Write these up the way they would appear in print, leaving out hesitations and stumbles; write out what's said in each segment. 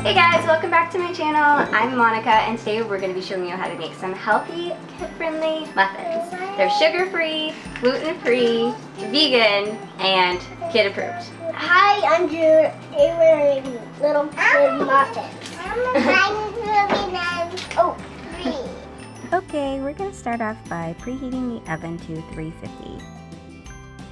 Hey guys, welcome back to my channel. I'm Monica and today we're going to be showing you how to make some healthy, kid-friendly muffins. They're sugar-free, gluten-free, vegan, and kid-approved. Hi, I'm Jude. We're making little kid muffins. Oh, three. Okay, we're going to start off by preheating the oven to 350.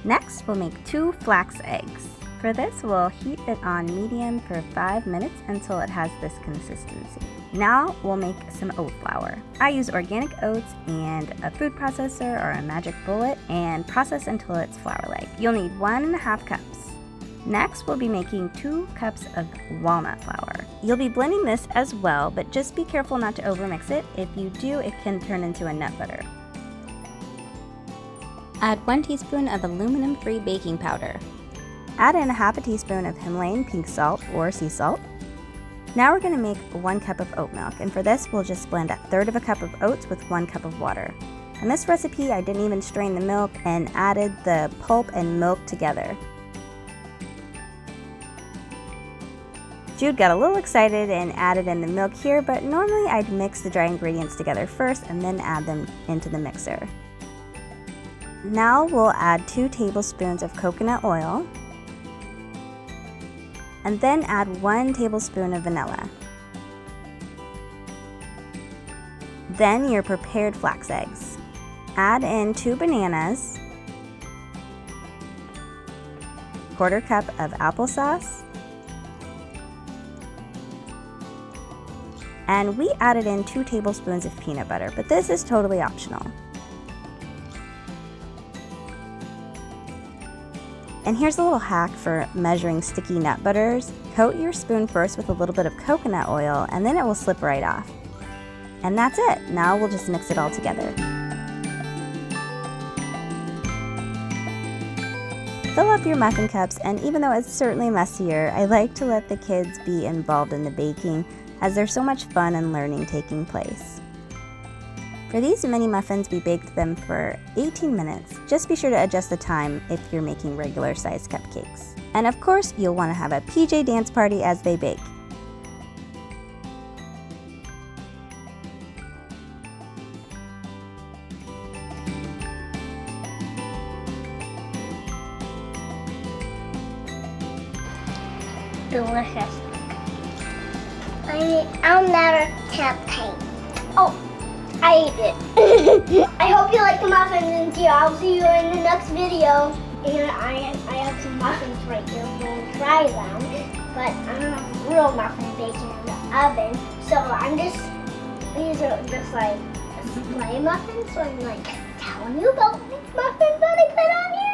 Next, we'll make 2 flax eggs. For this, we'll heat it on medium for 5 minutes until it has this consistency. Now, we'll make some oat flour. I use organic oats and a food processor or a magic bullet and process until it's flour-like. You'll need 1.5 cups. Next, we'll be making 2 cups of walnut flour. You'll be blending this as well, but just be careful not to overmix it. If you do, it can turn into a nut butter. Add 1 teaspoon of aluminum-free baking powder. Add in 1/2 teaspoon of Himalayan pink salt or sea salt. Now we're going to make 1 cup of oat milk, and for this we'll just blend 1/3 cup of oats with 1 cup of water. In this recipe I didn't even strain the milk and added the pulp and milk together. Jude got a little excited and added in the milk here, but normally I'd mix the dry ingredients together first and then add them into the mixer. Now we'll add 2 tablespoons of coconut oil, and then add 1 tablespoon of vanilla. Then your prepared flax eggs. Add in 2 bananas, 1/4 cup of applesauce, and we added in 2 tablespoons of peanut butter, but this is totally optional. And here's a little hack for measuring sticky nut butters. Coat your spoon first with a little bit of coconut oil and then it will slip right off. And that's it. Now we'll just mix it all together. Fill up your muffin cups, and even though it's certainly messier, I like to let the kids be involved in the baking as there's so much fun and learning taking place. For these mini muffins, we baked them for 18 minutes. Just be sure to adjust the time if you're making regular sized cupcakes. And of course, you'll want to have a PJ dance party as they bake. Delicious. I'll never cupcake. Oh, I ate it. I hope you like the muffins, and I'll see you in the next video. And I have some muffins right here. We'll try them, but I don't have real muffin baking in the oven. So these are just like display muffins. So I'm like telling you about these muffins that I put on here.